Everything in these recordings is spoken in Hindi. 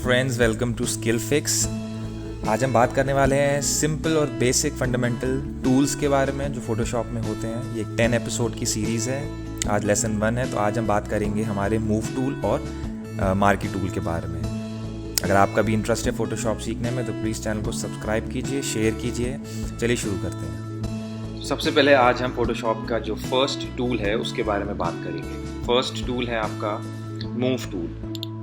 Friends, welcome to skill fix. आज हम बात करने वाले हैं सिंपल और बेसिक फंडामेंटल टूल्स के बारे में जो फोटोशॉप में होते हैं। ये एक 10 एपिसोड की सीरीज़ है। आज लेसन 1 है, तो आज हम बात करेंगे हमारे मूव टूल और मार्की टूल के बारे में। अगर आपका भी इंटरेस्ट है फोटोशॉप सीखने में तो प्लीज़ चैनल को सब्सक्राइब कीजिए, शेयर कीजिए। चलिए शुरू करते हैं। सबसे पहले आज हम फोटोशॉप का जो फर्स्ट टूल है उसके बारे में बात करेंगे। फर्स्ट टूल है आपका मूव टूल।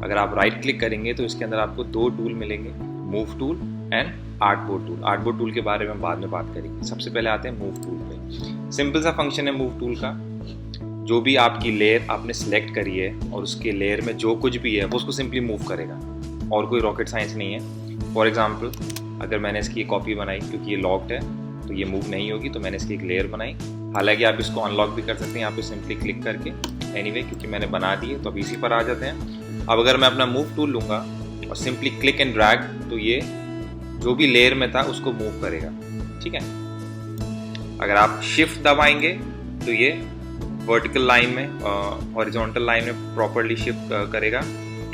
अगर आप राइट क्लिक करेंगे तो इसके अंदर आपको दो टूल मिलेंगे, move tool and artboard tool. Artboard tool के बारे में हम बाद में बात करेंगे। सबसे पहले आते हैं मूव टूल पे। सिंपल सा फंक्शन है मूव टूल का। जो भी आपकी लेयर आपने सेलेक्ट करी है और उसके लेयर में जो कुछ भी है वो उसको सिंपली मूव करेगा, और कोई रॉकेट साइंस नहीं है। फॉर एग्जाम्पल, अगर मैंने इसकी एक कॉपी बनाई, क्योंकि ये लॉक्ड है तो ये मूव नहीं होगी, तो मैंने इसकी एक लेयर बनाई। हालांकि आप इसको अनलॉक भी कर सकते हैं यहाँ पे सिंपली क्लिक करके। एनीवे, क्योंकि मैंने बना दी है तो अब इसी पर आ जाते हैं। अब अगर मैं अपना मूव टूल लूँगा और सिंपली क्लिक एंड ड्रैग, तो ये जो भी लेयर में था उसको मूव करेगा। ठीक है। अगर आप शिफ्ट दबाएंगे तो ये वर्टिकल लाइन में, हॉरिजॉन्टल लाइन में प्रॉपरली शिफ्ट करेगा,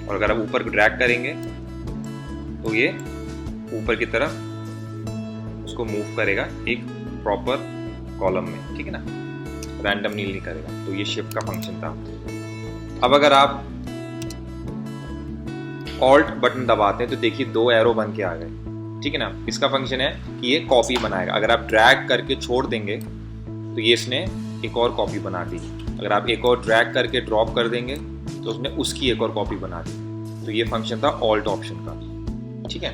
और अगर आप ऊपर ड्रैग करेंगे तो ये ऊपर की तरफ उसको मूव करेगा एक प्रॉपर कॉलम में। ठीक है ना, रैंडमली नहीं करेगा। तो ये शिफ्ट का फंक्शन था। अब अगर आप ऑल्ट बटन दबाते हैं तो देखिए दो एरो बन के आ गए। ठीक है ना। इसका फंक्शन है कि ये कॉपी बनाएगा। अगर आप ड्रैग करके छोड़ देंगे तो ये इसने एक और कॉपी बना दी। अगर आप एक और ड्रैग करके ड्रॉप कर देंगे तो उसने उसकी एक और कॉपी बना दी। तो ये फंक्शन था ऑल्ट ऑप्शन का। ठीक है,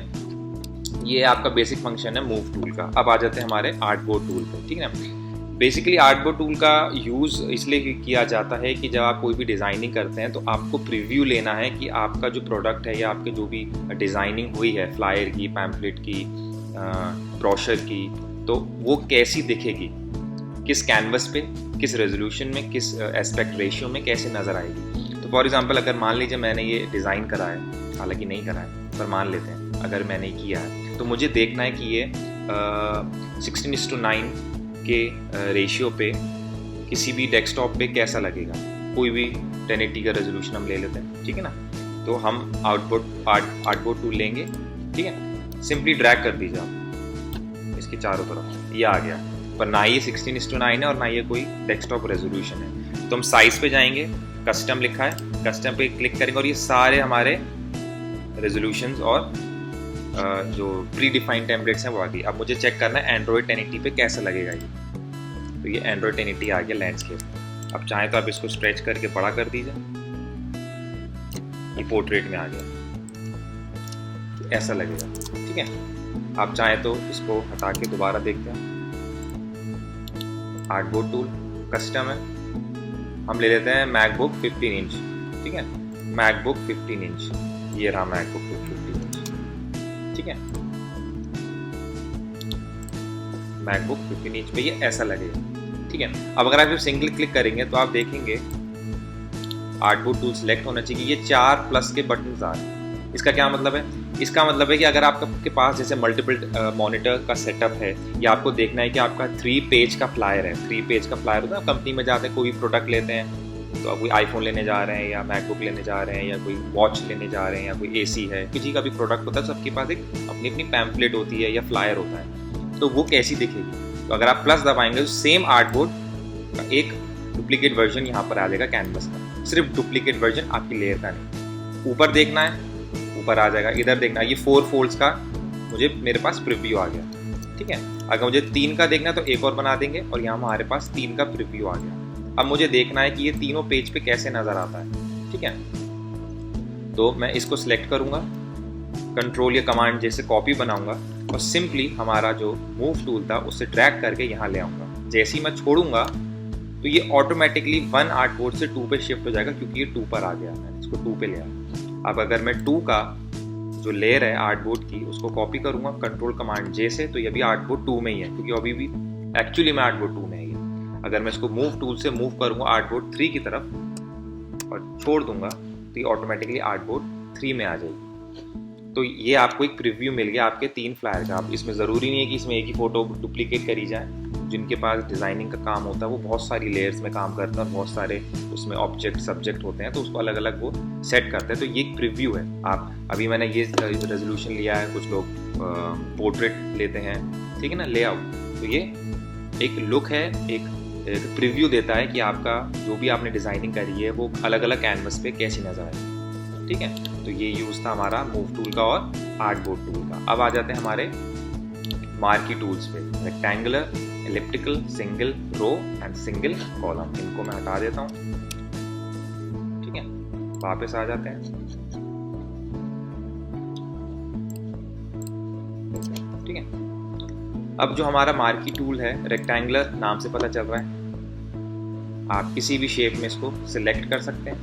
ये आपका बेसिक फंक्शन है मूव टूल का। अब आ जाते हैं हमारे आर्टबोर्ड टूल पे। ठीक है ना। बेसिकली आर्टबोर्ड टूल का यूज़ इसलिए किया जाता है कि जब आप कोई भी डिज़ाइनिंग करते हैं तो आपको प्रीव्यू लेना है कि आपका जो प्रोडक्ट है या आपके जो भी डिज़ाइनिंग हुई है, फ्लायर की, पैम्पलेट की, ब्रोशर की, तो वो कैसी दिखेगी, किस कैनवस पे, किस रेजोल्यूशन में, किस एस्पेक्ट रेशियो में कैसे नज़र आएगी। तो फॉर एग्जांपल, अगर मान लीजिए मैंने ये डिज़ाइन करा है, हालांकि नहीं करा है पर मान लेते हैं अगर मैंने किया है, तो मुझे देखना है कि ये 16:9 के रेशियो पे किसी भी डेस्कटॉप पे कैसा लगेगा। कोई भी 1080 का रेजोल्यूशन हम ले लेते हैं। ठीक है ना। तो हम आर्टबोर्ड टूल लेंगे। ठीक है, सिंपली ड्रैग कर दीजिए आप इसके चारों तरफ, ये आ गया। पर ना ये 16:9 है और ना ये कोई डेस्कटॉप रेजोल्यूशन है। तो हम साइज पे जाएंगे, कस्टम लिखा है, कस्टम पे क्लिक करेंगे और ये सारे हमारे रेजोल्यूशंस और जो प्री डिफाइंड टेम्पलेट्स हैं वो आ गई। अब मुझे चेक करना है एंड्रॉयड 1080 पे कैसा लगेगा ये। तो ये एंड्रॉयड 1080 आ गया लैंडस्केप। अब चाहें तो आप इसको स्ट्रेच करके बड़ा कर दीजिए, ये पोर्ट्रेट में आ गया, तो ऐसा लगेगा। ठीक है। आप चाहें तो इसको हटा के दोबारा देखते हैं। आर्टबोर्ड टूल कस्टम है, हम ले लेते हैं मैकबुक 15 इंच। ठीक है, मैकबुक 15 इंच, ये रहा मैकबुक 15 इंच। ठीक है, मैकबुक 15 इंच पे ये ऐसा लगेगा। ठीक है। अब अगर आप सिंगल क्लिक करेंगे तो आप देखेंगे आर्टबोर्ड टूल सेलेक्ट होना चाहिए। ये 4 प्लस के बटन आ रहे हैं। इसका क्या मतलब है? इसका मतलब है कि अगर आपके पास जैसे मल्टीपल मॉनिटर का सेटअप है, या आपको देखना है कि आपका 3 पेज का फ्लायर है। 3 पेज का फ्लायर होता है, कंपनी में जाते हैं, कोई भी प्रोडक्ट लेते हैं, तो आप कोई आईफोन लेने जा रहे हैं या मैकबुक लेने जा रहे हैं या कोई वॉच लेने जा रहे हैं या कोई एसी है, किसी का भी प्रोडक्ट होता है, सबके पास एक अपनी अपनी पैम्पलेट होती है या फ्लायर होता है। तो वो कैसी दिखेगी? तो अगर आप प्लस दबाएंगे तो सेम आर्टबोर्ड का एक डुप्लीकेट वर्जन यहाँ पर आ जाएगा कैनवस का। सिर्फ डुप्लीकेट वर्जन, आपकी लेयर का नहीं। ऊपर देखना है, ऊपर आ जाएगा। इधर देखना है, ये 4 फोल्ड्स का मेरे पास प्रीव्यू आ गया। ठीक है। अगर मुझे 3 का देखना है तो एक और बना देंगे और यहाँ हमारे पास 3 का प्रीव्यू आ गया। अब मुझे देखना है कि ये तीनों पेज पे कैसे नजर आता है। ठीक है। तो मैं इसको सिलेक्ट करूंगा, कंट्रोल या कमांड जैसे कॉपी बनाऊंगा और सिंपली हमारा जो मूव टूल था उससे ड्रैग करके यहाँ ले आऊंगा। जैसे ही मैं छोड़ूंगा तो ये ऑटोमेटिकली 1 आर्टबोर्ड से 2 पे शिफ्ट हो जाएगा, क्योंकि ये 2 पर आ गया। मैंने इसको 2 पे ले आया। अब अगर मैं 2 का जो लेयर है आर्टबोर्ड की उसको कॉपी करूंगा कंट्रोल कमांड जे से, तो ये भी आर्टबोर्ड 2 में ही है, क्योंकि अभी भी एक्चुअली मैं आर्टबोर्ड 2 में है। अगर मैं इसको मूव टूल से मूव करूंगा आर्टबोर्ड 3 की तरफ और छोड़ दूंगा तो ये ऑटोमेटिकली आर्टबोर्ड 3 में आ जाएगी। तो ये आपको एक प्रीव्यू मिल गया आपके 3 फ्लायर का। आप इसमें ज़रूरी नहीं है कि इसमें एक ही फ़ोटो डुप्लीकेट करी जाए। जिनके पास डिज़ाइनिंग का काम होता है वो बहुत सारी लेयर्स में काम करते हैं और बहुत सारे उसमें ऑब्जेक्ट सब्जेक्ट होते हैं, तो उसको अलग अलग वो सेट करते हैं। तो ये एक प्रीव्यू है। आप अभी मैंने ये रेजोल्यूशन लिया है, कुछ लोग पोर्ट्रेट लेते हैं, ठीक है ना, लेआउट। तो ये एक लुक है, एक प्रीव्यू देता है कि आपका जो भी आपने डिज़ाइनिंग करी है वो अलग अलग कैनवस पे कैसी नज़र आए, ठीक है। तो ये यूज़ था हमारा मूव टूल का और आर्टबोर्ड टूल का। अब आ जाते हैं हमारे मार्की टूल्स पे। Rectangular, elliptical, single row and single column. इनको मैं हटा देता हूँ, ठीक है। वापस आ जाते हैं, ठीक है। अब जो हमारा मार्की टूल है, रेक्टेंगुलर नाम से पता चल रहा है, आप किसी भी शेप में इसको सिलेक्ट कर सकते हैं।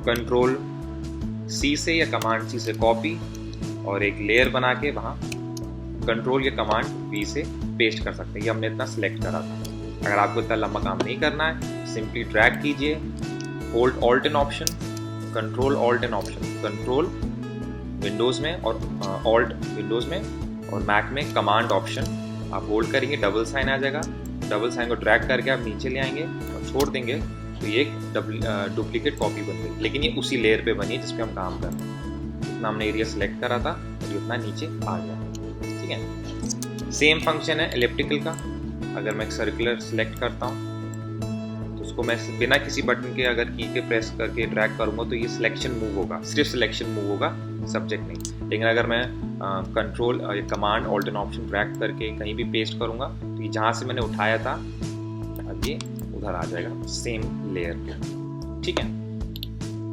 कंट्रोल सी से या कमांड सी से कॉपी और एक लेयर बना के वहाँ कंट्रोल या कमांड वी से पेस्ट कर सकते हैं। ये हमने इतना सिलेक्ट करा था। अगर आपको इतना लंबा काम नहीं करना है, सिंपली ड्रैग कीजिए, hold alt and option, control alt and option, control Windows में और ऑल्ट विंडोज़ में और मैक में कमांड ऑप्शन आप होल्ड करेंगे, डबल साइन आ जाएगा। डबल साइन को ड्रैग करके आप नीचे ले आएंगे और छोड़ देंगे, तो ये एक डुप्लीकेट कॉपी बन गई। लेकिन ये उसी लेयर पे बनी है जिस पे हम काम कर रहे हैं। इतना हमने एरिया सेलेक्ट करा था और ये उतना नीचे आ गया, ठीक है। सेम फंक्शन है एलिप्टिकल का। अगर मैं एक सर्कुलर सेलेक्ट करता हूँ तो उसको मैं बिना किसी बटन के अगर की के प्रेस करके ड्रैग करूँगा तो ये सिलेक्शन मूव होगा, सिर्फ सिलेक्शन मूव होगा, सब्जेक्ट नहीं। लेकिन अगर मैं control command alt and option drag करके कहीं भी पेस्ट करूँगा तो ये जहाँ से मैंने उठाया था अब ये उधर आ जाएगा सेम लेयर पे, ठीक है।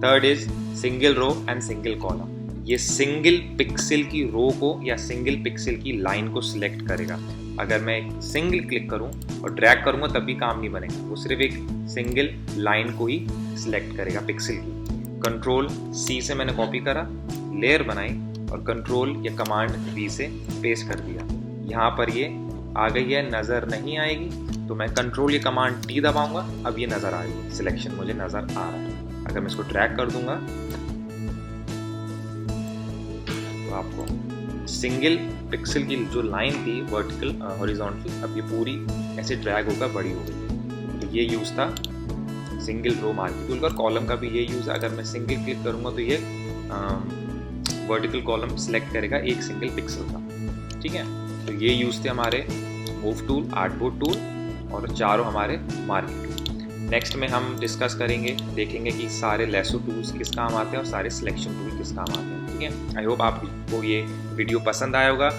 Third is single row and single column. ये सिंगल पिक्सल की रो को या सिंगल पिक्सल की लाइन को सिलेक्ट करेगा। अगर मैं एक सिंगल क्लिक करूं और ड्रैग करूंगा तब भी काम नहीं बनेगा, वो सिर्फ एक सिंगल लाइन को ही सिलेक्ट करेगा पिक्सल की। कंट्रोल सी से मैंने कॉपी करा, लेयर बनाई और कंट्रोल या कमांड वी से पेस्ट कर दिया। यहाँ पर ये आ गई है, नज़र नहीं आएगी तो मैं कंट्रोल या कमांड टी दबाऊंगा, अब ये नज़र आ गई, सिलेक्शन मुझे नज़र आ रहा है। अगर मैं इसको ड्रैग कर दूंगा तो आपको सिंगल पिक्सल की जो लाइन थी वर्टिकल हॉरिजॉन्टल, अब ये पूरी ऐसे ड्रैग होकर बड़ी हो गई। तो ये यूज़ था सिंगल रो मार्की टूल का। और कॉलम का भी ये यूज़ है। अगर मैं सिंगल क्लिक करूँगा तो ये वर्टिकल कॉलम सेलेक्ट करेगा एक सिंगल पिक्सल का, ठीक है। तो ये यूज़ थे हमारे मूव टूल, आर्टबोर्ड टूल और चारों हमारे मार्की टूल। नेक्स्ट में हम डिस्कस करेंगे, देखेंगे कि सारे लेसो टूल्स किस काम आते हैं और सारे सिलेक्शन टूल किस काम आते हैं, ठीक है। आई होप आपको ये वीडियो पसंद आया होगा।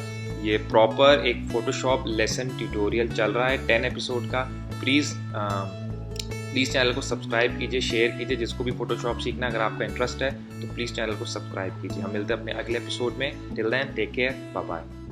ये प्रॉपर एक फोटोशॉप लेसन ट्यूटोरियल चल रहा है 10 एपिसोड का। प्लीज़ चैनल को सब्सक्राइब कीजिए, शेयर कीजिए। जिसको भी फोटोशॉप सीखना अगर आपका इंटरेस्ट है तो प्लीज़ चैनल को सब्सक्राइब कीजिए। हम मिलते हैं अपने अगले एपिसोड में। Till then take care, bye bye.